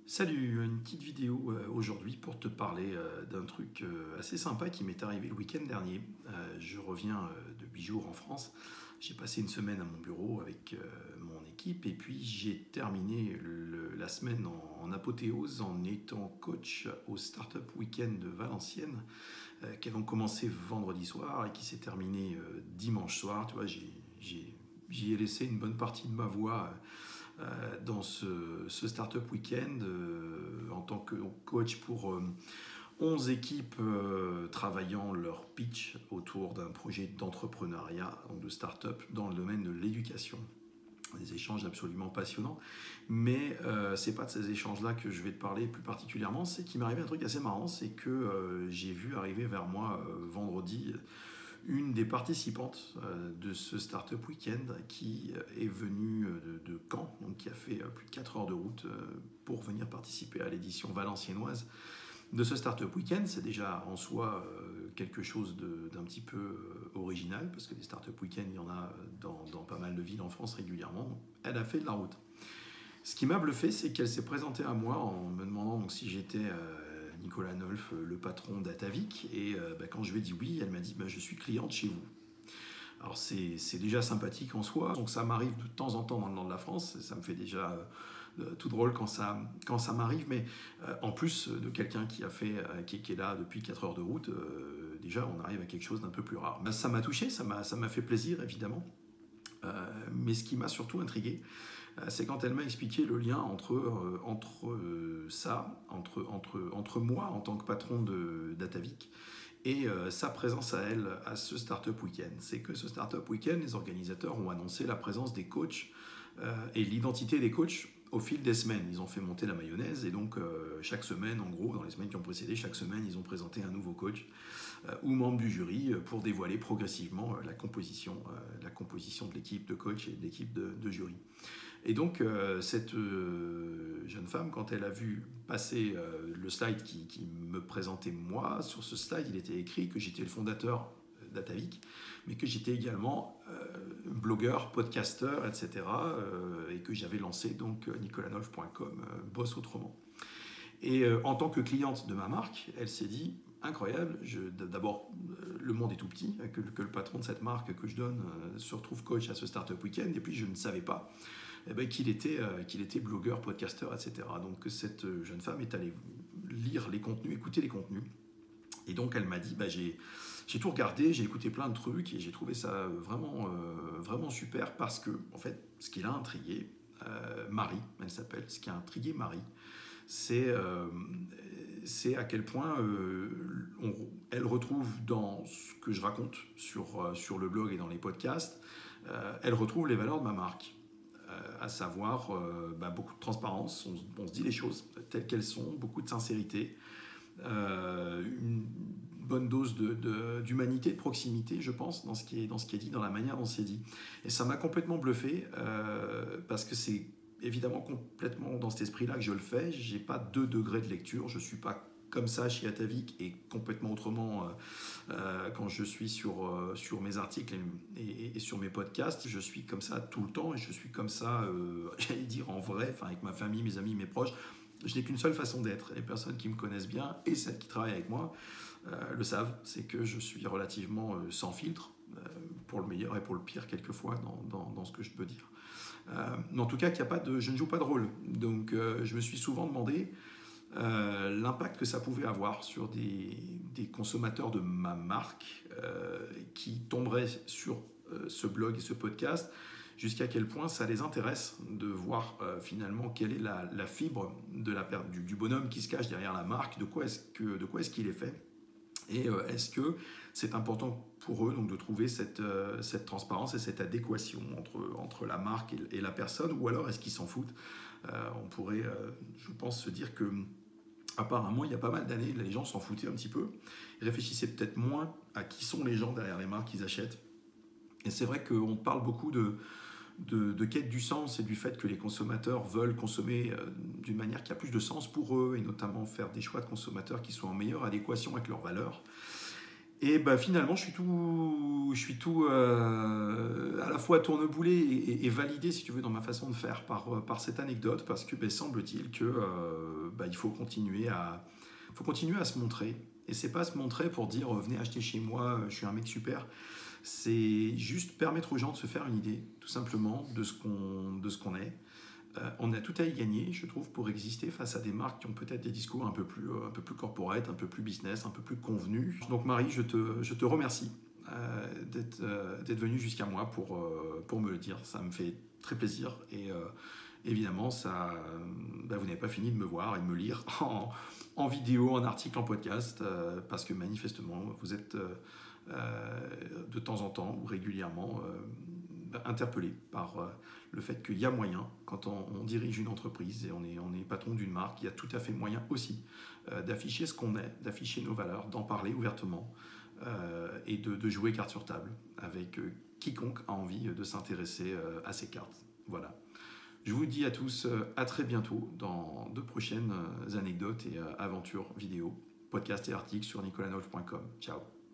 Salut, une petite vidéo aujourd'hui pour te parler d'un truc assez sympa qui m'est arrivé le week-end dernier. Je reviens de 8 jours en France. J'ai passé une semaine à mon bureau avec mon équipe et puis j'ai terminé la semaine en apothéose en étant coach au Startup Weekend de Valenciennes qui a donc commencé vendredi soir et qui s'est terminé dimanche soir. Tu vois, j'y ai laissé une bonne partie de ma voix dans ce Startup Weekend en tant que coach pour 11 équipes travaillant leur pitch autour d'un projet d'entrepreneuriat, donc de start-up dans le domaine de l'éducation. Des échanges absolument passionnants, mais c'est pas de ces échanges-là que je vais te parler plus particulièrement. C'est qu'il m'est arrivé un truc assez marrant, c'est que j'ai vu arriver vers moi vendredi une des participantes de ce Startup Weekend qui est venue de Caen, donc qui a fait plus de 4 heures de route pour venir participer à l'édition valenciennoise de ce Startup Weekend. C'est déjà en soi quelque chose d'un petit peu original, parce que des Startup Weekend, il y en a dans pas mal de villes en France régulièrement. Elle a fait de la route. Ce qui m'a bluffé, c'est qu'elle s'est présentée à moi en me demandant donc, si j'étais Nicolas Nolf, le patron d'Atavik. Et quand je lui ai dit oui, elle m'a dit je suis cliente chez vous. Alors c'est déjà sympathique en soi, donc ça m'arrive de temps en temps dans le nord de la France, ça me fait déjà tout drôle quand ça m'arrive, mais en plus de quelqu'un qui est là depuis 4 heures de route, déjà on arrive à quelque chose d'un peu plus rare. Ça m'a touché, ça m'a fait plaisir évidemment, mais ce qui m'a surtout intrigué, c'est quand elle m'a expliqué le lien entre moi en tant que patron d'Atavik et sa présence à elle à ce Startup Weekend. C'est que ce Startup Weekend, les organisateurs ont annoncé la présence des coachs et l'identité des coachs au fil des semaines. Ils ont fait monter la mayonnaise et donc chaque semaine, en gros, dans les semaines qui ont précédé, chaque semaine, ils ont présenté un nouveau coach ou membre du jury pour dévoiler progressivement la composition de l'équipe de coach et de l'équipe de jury. Et donc, cette jeune femme, quand elle a vu passer le slide qui me présentait moi, sur ce slide, il était écrit que j'étais le fondateur d'Atavik, mais que j'étais également blogueur, podcasteur, etc. Et que j'avais lancé donc nicolanolf.com, Boss Autrement. Et en tant que cliente de ma marque, elle s'est dit, incroyable, d'abord, le monde est tout petit, que le patron de cette marque que je donne se retrouve coach à ce Startup Weekend, et puis je ne savais pas qu'il était blogueur, podcasteur, etc. Donc cette jeune femme est allée lire les contenus, écouter les contenus. Et donc elle m'a dit, j'ai tout regardé, j'ai écouté plein de trucs et j'ai trouvé ça vraiment super parce que, en fait, ce qui l'a intrigué, Marie, elle s'appelle, ce qui a intrigué Marie, c'est à quel point elle retrouve dans ce que je raconte sur le blog et dans les podcasts, elle retrouve les valeurs de ma marque. À savoir beaucoup de transparence, on se dit les choses telles qu'elles sont, beaucoup de sincérité, une bonne dose d'humanité, de proximité, je pense, dans ce qui est dit, dans la manière dont c'est dit. Et ça m'a complètement bluffé, parce que c'est évidemment complètement dans cet esprit-là que je le fais. Je n'ai pas 2 degrés de lecture, je ne suis pas comme ça chez Atavik et complètement autrement quand je suis sur mes articles et sur mes podcasts. Je suis comme ça tout le temps et je suis comme ça, j'allais dire en vrai, avec ma famille, mes amis, mes proches. Je n'ai qu'une seule façon d'être. Les personnes qui me connaissent bien et celles qui travaillent avec moi le savent, c'est que je suis relativement sans filtre, pour le meilleur et pour le pire quelquefois dans ce que je peux dire. Mais en tout cas, je ne joue pas de rôle. Donc je me suis souvent demandé l'impact que ça pouvait avoir sur des consommateurs de ma marque qui tomberaient sur ce blog et ce podcast, jusqu'à quel point ça les intéresse de voir finalement quelle est la fibre du bonhomme qui se cache derrière la marque, de quoi est-ce qu'il est fait, et est-ce que c'est important pour eux donc, de trouver cette transparence et cette adéquation entre la marque et la personne, ou alors est-ce qu'ils s'en foutent. On pourrait, je pense, se dire que apparemment, il y a pas mal d'années, les gens s'en foutaient un petit peu. Ils réfléchissaient peut-être moins à qui sont les gens derrière les marques qu'ils achètent. Et c'est vrai qu'on parle beaucoup de quête du sens et du fait que les consommateurs veulent consommer d'une manière qui a plus de sens pour eux, et notamment faire des choix de consommateurs qui soient en meilleure adéquation avec leurs valeurs. Et bah, finalement, je suis tout à la fois tourneboulé et validé, si tu veux, dans ma façon de faire par cette anecdote, parce que bah, semble-t-il que bah, il faut continuer à se montrer. Et c'est pas se montrer pour dire venez acheter chez moi, je suis un mec super. C'est juste permettre aux gens de se faire une idée, tout simplement, de ce qu'on est. On a tout à y gagner, je trouve, pour exister face à des marques qui ont peut-être des discours un peu plus corporate, un peu plus business, un peu plus convenus. Donc Marie, je te remercie d'être venue jusqu'à moi pour me le dire. Ça me fait très plaisir et évidemment, bah, vous n'avez pas fini de me voir et de me lire en vidéo, en article, en podcast, parce que manifestement, vous êtes de temps en temps ou régulièrement interpellé par le fait qu'il y a moyen, quand on dirige une entreprise et on est patron d'une marque, il y a tout à fait moyen aussi d'afficher ce qu'on est, d'afficher nos valeurs, d'en parler ouvertement et de jouer carte sur table avec quiconque a envie de s'intéresser à ces cartes. Voilà. Je vous dis à tous à très bientôt dans de prochaines anecdotes et aventures vidéo, podcasts et articles sur nicolanolf.com. Ciao.